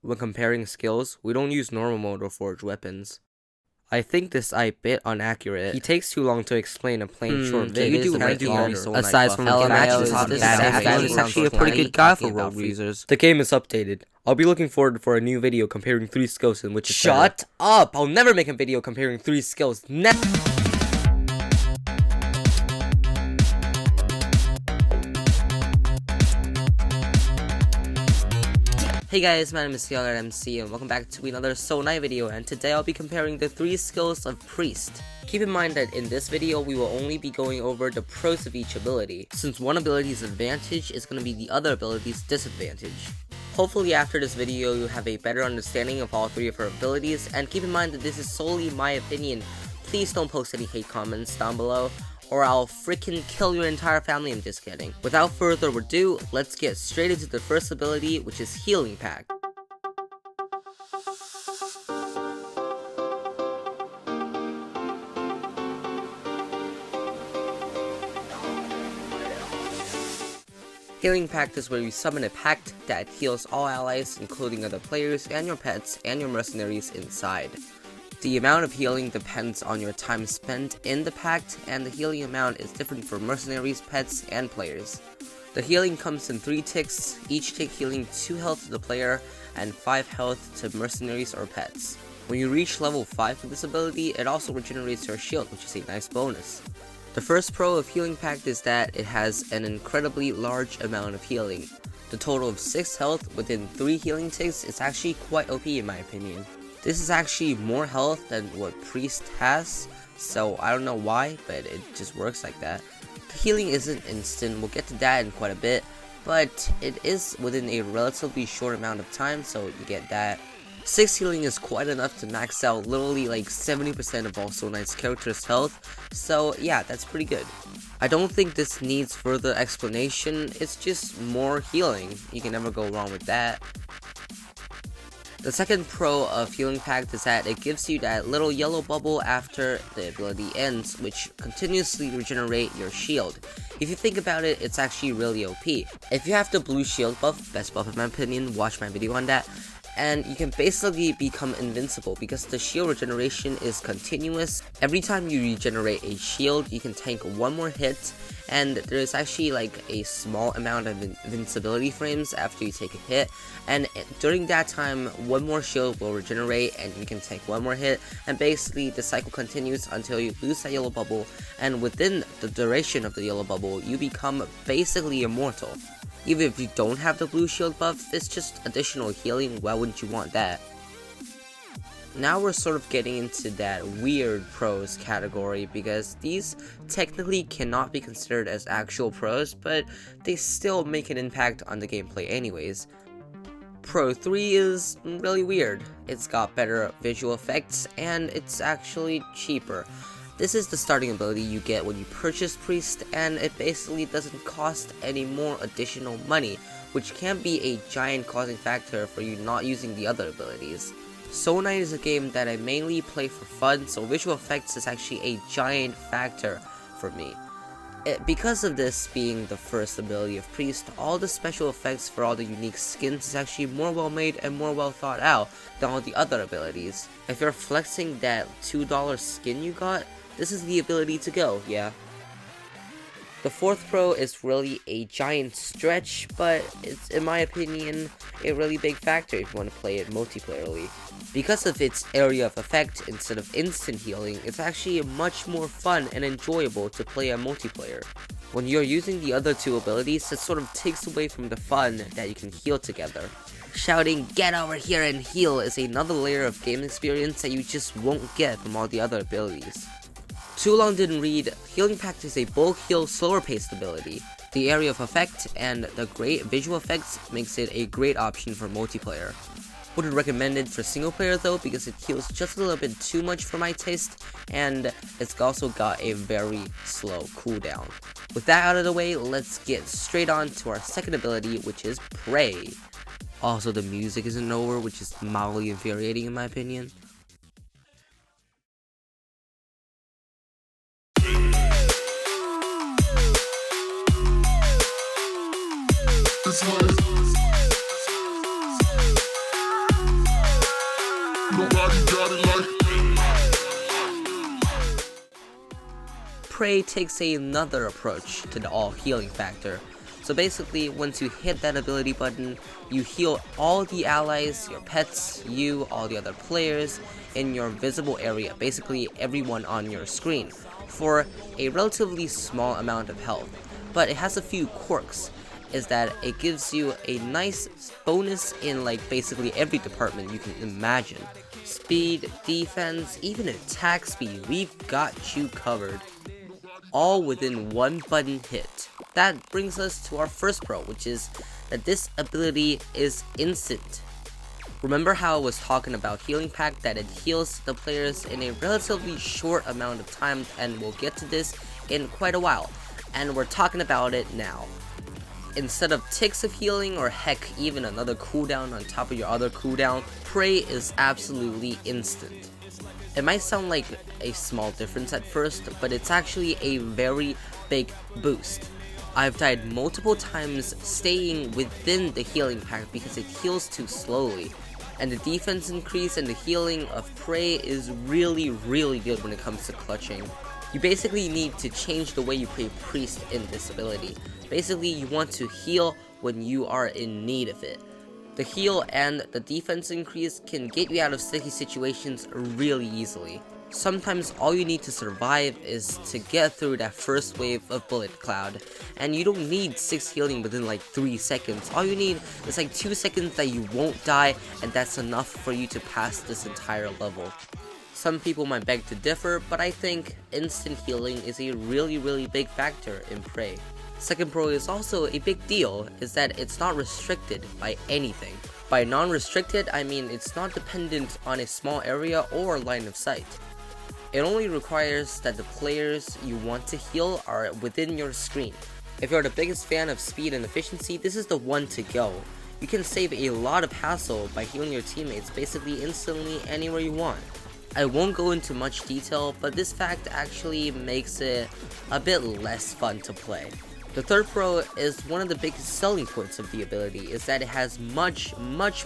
when comparing skills, we don't use normal mode or forged weapons. I think this a bit inaccurate. He takes too long to explain a plain short vid. You do might do better. Aside from the matches top badass, he's actually a pretty good guy for rogue users. The game is updated. I'll be looking forward for a new video comparing 3 skills in which is Shut up! I'll never make a video comparing 3 skills. Hey guys, my name is MC and welcome back to another Soul Knight video, and today I'll be comparing the 3 skills of Priest. Keep in mind that in this video we will only be going over the pros of each ability, since one ability's advantage is going to be the other ability's disadvantage. Hopefully after this video you have a better understanding of all 3 of her abilities, and keep in mind that this is solely my opinion. Please don't post any hate comments down below, or I'll freaking kill your entire family. I'm just kidding. Without further ado, let's get straight into the first ability, which is Healing Pact. Healing Pact is where you summon a pact that heals all allies, including other players and your pets and your mercenaries inside. The amount of healing depends on your time spent in the pact, and the healing amount is different for mercenaries, pets, and players. The healing comes in 3 ticks, each tick healing 2 health to the player and 5 health to mercenaries or pets. When you reach level 5 with this ability, it also regenerates your shield, which is a nice bonus. The first pro of Healing Pact is that it has an incredibly large amount of healing. The total of 6 health within 3 healing ticks is actually quite OP in my opinion. This is actually more health than what Priest has, so I don't know why, but it just works like that. The healing isn't instant, we'll get to that in quite a bit, but it is within a relatively short amount of time, so you get that. 6 healing is quite enough to max out literally like 70% of all Soul Knight's characters' health, so yeah, that's pretty good. I don't think this needs further explanation, it's just more healing. You can never go wrong with that. The second pro of Healing Pact is that it gives you that little yellow bubble after the ability ends, which continuously regenerate your shield. If you think about it, it's actually really OP. If you have the blue shield buff, best buff in my opinion, watch my video on that, and you can basically become invincible because the shield regeneration is continuous. Every time you regenerate a shield, you can tank 1 more hit, and there's actually like a small amount of invincibility frames after you take a hit, and during that time 1 more shield will regenerate and you can take 1 more hit, and basically the cycle continues until you lose that yellow bubble, and within the duration of the yellow bubble you become basically immortal. Even if you don't have the blue shield buff, it's just additional healing. Why wouldn't you want that? Now we're sort of getting into that weird pros category, because these technically cannot be considered as actual pros, but they still make an impact on the gameplay anyways. Pro 3 is really weird. It's got better visual effects and it's actually cheaper. This is the starting ability you get when you purchase Priest, and it basically doesn't cost any more additional money, which can be a giant causing factor for you not using the other abilities. Soul Knight is a game that I mainly play for fun, so visual effects is actually a giant factor for me. Because of this being the first ability of Priest, all the special effects for all the unique skins is actually more well made and more well thought out than all the other abilities. If you're flexing that $2 skin you got, this is the ability to go, yeah. The fourth pro is really a giant stretch, but it's, in my opinion, a really big factor if you want to play it multiplayerly. Because of its area of effect instead of instant healing, it's actually much more fun and enjoyable to play a multiplayer. When you're using the other 2 abilities, it sort of takes away from the fun that you can heal together. Shouting "get over here and heal" is another layer of game experience that you just won't get from all the other abilities. Too long didn't read, Healing Pact is a bulk heal slower paced ability. The area of effect and the great visual effects makes it a great option for multiplayer. Wouldn't recommend it for single player though, because it heals just a little bit too much for my taste, and it's also got a very slow cooldown. With that out of the way, let's get straight on to our second ability, which is Pray. Also, the music isn't over, which is mildly infuriating in my opinion. Prey takes another approach to the all healing factor. So basically, once you hit that ability button, you heal all the allies, your pets, you, all the other players in your visible area, basically everyone on your screen, for a relatively small amount of health. But it has a few quirks, is that it gives you a nice bonus in like basically every department you can imagine. Speed, defense, even attack speed, we've got you covered. All within one button hit. That brings us to our first pro, which is that this ability is instant. Remember how I was talking about Healing Pact, that it heals the players in a relatively short amount of time, and we'll get to this in quite a while, and we're talking about it now. Instead of ticks of healing, or heck, even another cooldown on top of your other cooldown, Prey is absolutely instant. It might sound like a small difference at first, but it's actually a very big boost. I've died multiple times staying within the healing pack because it heals too slowly. And the defense increase and the healing of Prey is really good when it comes to clutching. You basically need to change the way you play Priest in this ability. Basically, you want to heal when you are in need of it. The heal and the defense increase can get you out of sticky situations really easily. Sometimes all you need to survive is to get through that first wave of bullet cloud, and you don't need 6 healing within like 3 seconds. All you need is like 2 seconds that you won't die, and that's enough for you to pass this entire level. Some people might beg to differ, but I think instant healing is a really big factor in Prey. Second pro is also a big deal, is that it's not restricted by anything. By non-restricted, I mean it's not dependent on a small area or line of sight. It only requires that the players you want to heal are within your screen. If you're the biggest fan of speed and efficiency, this is the one to go. You can save a lot of hassle by healing your teammates basically instantly anywhere you want. I won't go into much detail, but this fact actually makes it a bit less fun to play. The third pro is one of the biggest selling points of the ability, is that it has much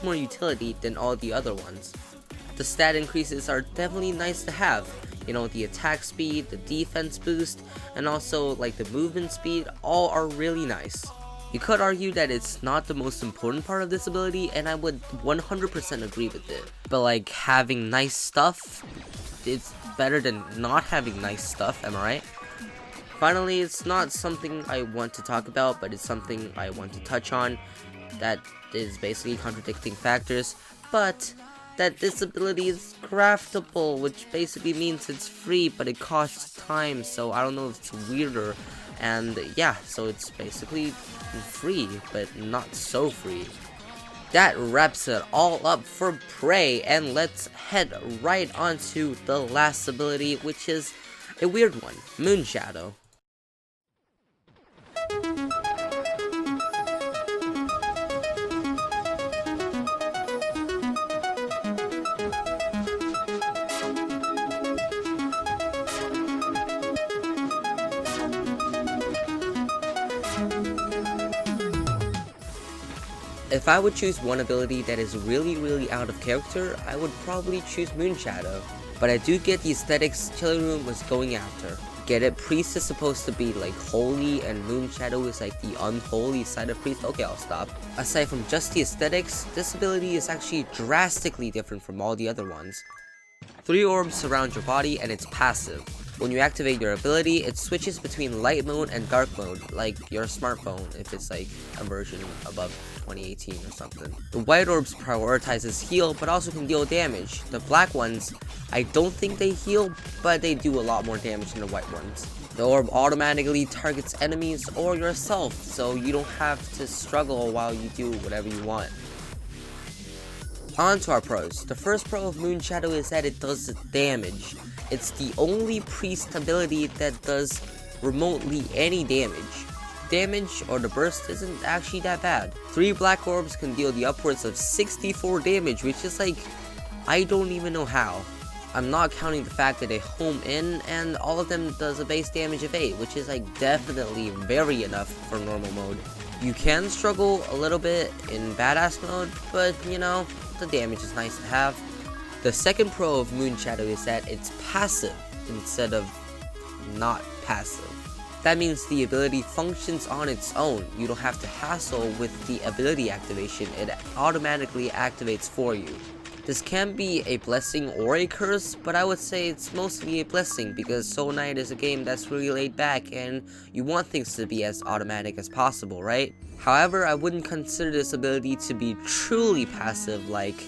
more utility than all the other ones. The stat increases are definitely nice to have. You know, the attack speed, the defense boost, and also like the movement speed, all are really nice. You could argue that it's not the most important part of this ability, and I would 100% agree with it. But like, having nice stuff, it's better than not having nice stuff, am I right? Finally, it's not something I want to talk about, but it's something I want to touch on. That is basically contradicting factors, but that this ability is craftable, which basically means it's free, but it costs time, so I don't know if it's weirder. And yeah, so it's basically free, but not so free. That wraps it all up for Prey, and let's head right on to the last ability, which is a weird one, Moonshadow. If I would choose one ability that is really out of character, I would probably choose Moonshadow. But I do get the aesthetics Chilling Room was going after. Get it? Priest is supposed to be like holy, and Moonshadow is like the unholy side of Priest. Okay, I'll stop. Aside from just the aesthetics, this ability is actually drastically different from all the other ones. 3 orbs surround your body, and it's passive. When you activate your ability, it switches between light mode and dark mode, like your smartphone, if it's like a version above 2018 or something. The white orbs prioritizes heal, but also can deal damage. The black ones, I don't think they heal, but they do a lot more damage than the white ones. The orb automatically targets enemies or yourself, so you don't have to struggle while you do whatever you want. On to our pros. The first pro of Moonshadow is that it does damage. It's the only priest ability that does remotely any damage. Damage, or the burst, isn't actually that bad. 3 black orbs can deal the upwards of 64 damage, which is like, I don't even know how. I'm not counting the fact that they home in, and all of them does a base damage of 8, which is like definitely very enough for normal mode. You can struggle a little bit in badass mode, but you know, the damage is nice to have. The second pro of Moon Shadow is that it's passive instead of not passive. That means the ability functions on its own. You don't have to hassle with the ability activation, it automatically activates for you. This can be a blessing or a curse, but I would say it's mostly a blessing because Soul Knight is a game that's really laid back and you want things to be as automatic as possible, right? However, I wouldn't consider this ability to be truly passive like,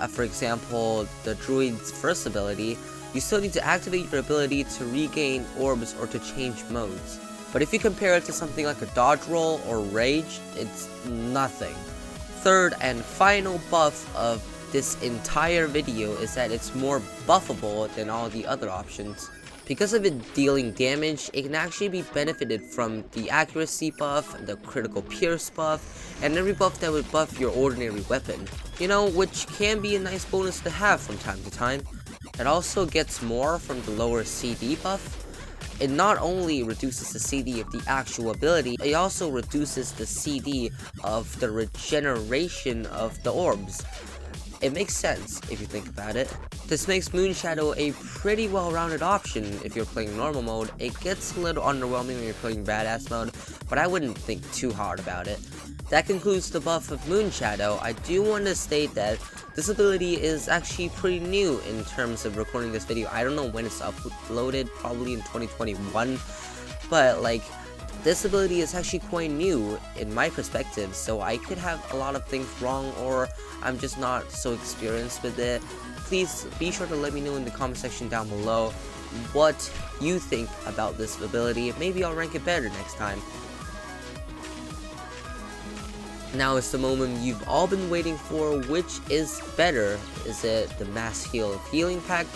for example, the Druid's first ability. You still need to activate your ability to regain orbs or to change modes. But if you compare it to something like a dodge roll or rage, it's nothing. Third and final buff of this entire video is that it's more buffable than all the other options. Because of it dealing damage, it can actually be benefited from the accuracy buff, the critical pierce buff, and every buff that would buff your ordinary weapon. You know, which can be a nice bonus to have from time to time. It also gets more from the lower CD buff. It not only reduces the CD of the actual ability, it also reduces the CD of the regeneration of the orbs. It makes sense if you think about it. This makes Moon Shadow a pretty well-rounded option if you're playing normal mode. It gets a little underwhelming when you're playing badass mode, but I wouldn't think too hard about it. That concludes the buff of Moon Shadow. I do want to state that this ability is actually pretty new in terms of recording this video. I don't know when it's uploaded, probably in 2021, but like, this ability is actually quite new in my perspective, so I could have a lot of things wrong or I'm just not so experienced with it. Please be sure to let me know in the comment section down below what you think about this ability. Maybe I'll rank it better next time. Now is the moment you've all been waiting for. Which is better? Is it the Mass Heal of Healing Pact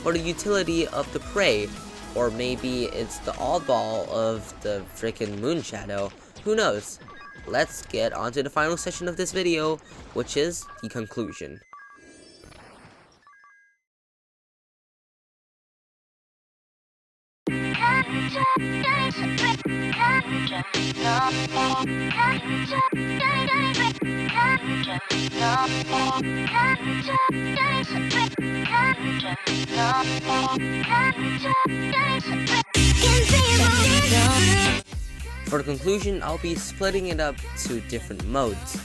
or the utility of the Prey? Or maybe it's the oddball of the frickin' Moon Shadow. Who knows? Let's get on to the final session of this video, which is the conclusion. For the conclusion, I'll be splitting it up to different modes.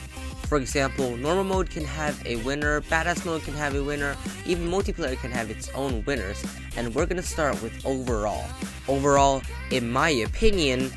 For example, normal mode can have a winner, badass mode can have a winner, even multiplayer can have its own winners, and we're gonna start with overall. Overall, in my opinion,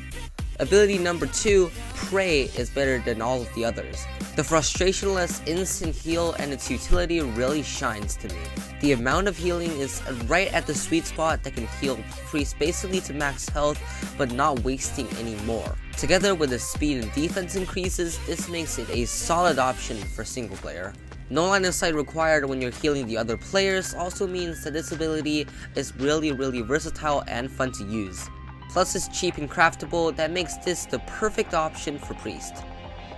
ability number 2, Prey, is better than all of the others. The frustrationless instant heal and its utility really shines to me. The amount of healing is right at the sweet spot that can heal priests basically to max health, but not wasting any more. Together with the speed and defense increases, this makes it a solid option for single player. No line of sight required when you're healing the other players also means that this ability is really versatile and fun to use. Plus it's cheap and craftable, that makes this the perfect option for priest.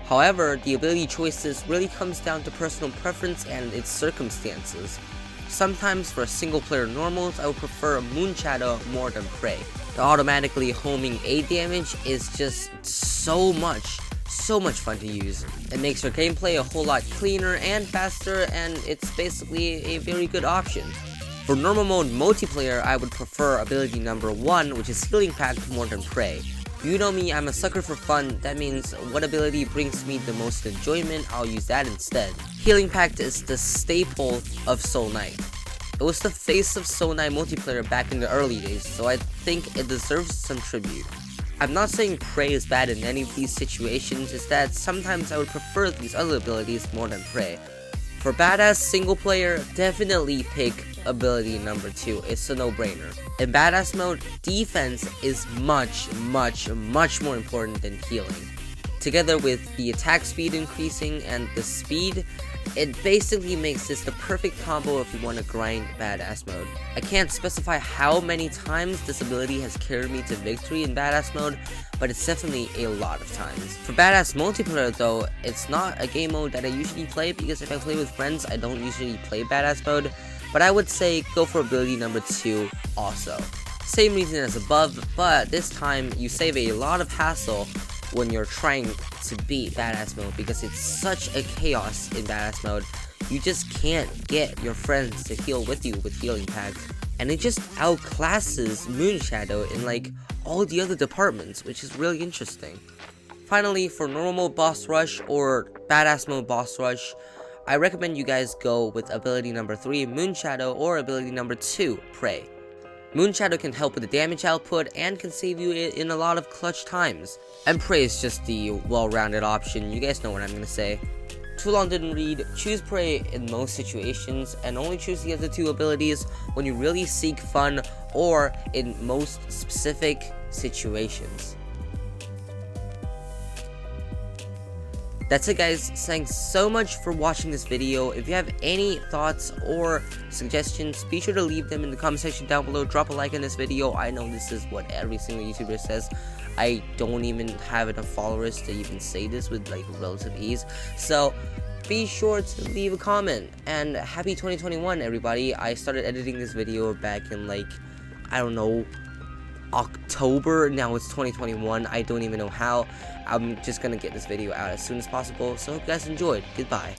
However, the ability choices really comes down to personal preference and its circumstances. Sometimes for single player normals, I would prefer Moon Shadow more than Prey. The automatically homing A damage is just so much fun to use. It makes your gameplay a whole lot cleaner and faster, and it's basically a very good option. For normal mode multiplayer, I would prefer ability number 1, which is Healing Pact, more than Prey. You know me, I'm a sucker for fun. That means what ability brings me the most enjoyment, I'll use that instead. Healing Pact is the staple of Soul Knight. It was the face of Soul Knight multiplayer back in the early days, so I think it deserves some tribute. I'm not saying Prey is bad in any of these situations, it's that sometimes I would prefer these other abilities more than Prey. For badass single player, definitely pick ability number 2, it's a no-brainer. In badass mode, defense is much more important than healing. Together with the attack speed increasing and the speed, it basically makes this the perfect combo if you want to grind badass mode. I can't specify how many times this ability has carried me to victory in badass mode, but it's definitely a lot of times. For badass multiplayer though, it's not a game mode that I usually play because if I play with friends, I don't usually play badass mode, but I would say go for ability number 2 also. Same reason as above, but this time you save a lot of hassle when you're trying to beat badass mode because it's such a chaos in badass mode. You just can't get your friends to heal with you with Healing Pact, and it just outclasses Moonshadow in like all the other departments, which is really interesting. Finally, for normal boss rush or badass mode boss rush, I recommend you guys go with ability number 3, Moonshadow, or ability number 2, Prey. Moonshadow can help with the damage output and can save you in a lot of clutch times. And Prey is just the well-rounded option, you guys know what I'm gonna say. Too long didn't read, choose Prey in most situations, and only choose the other 2 abilities when you really seek fun or in most specific situations. That's it guys, thanks so much for watching this video. If you have any thoughts or suggestions, be sure to leave them in the comment section down below. Drop a like on this video. I know this is what every single YouTuber says. I don't even have enough followers to even say this with like relative ease. So be sure to leave a comment, and happy 2021 everybody. I started editing this video back in like, I don't know, October. Now it's 2021. I don't even know how. I'm just gonna get this video out as soon as possible, so hope you guys enjoyed. Goodbye.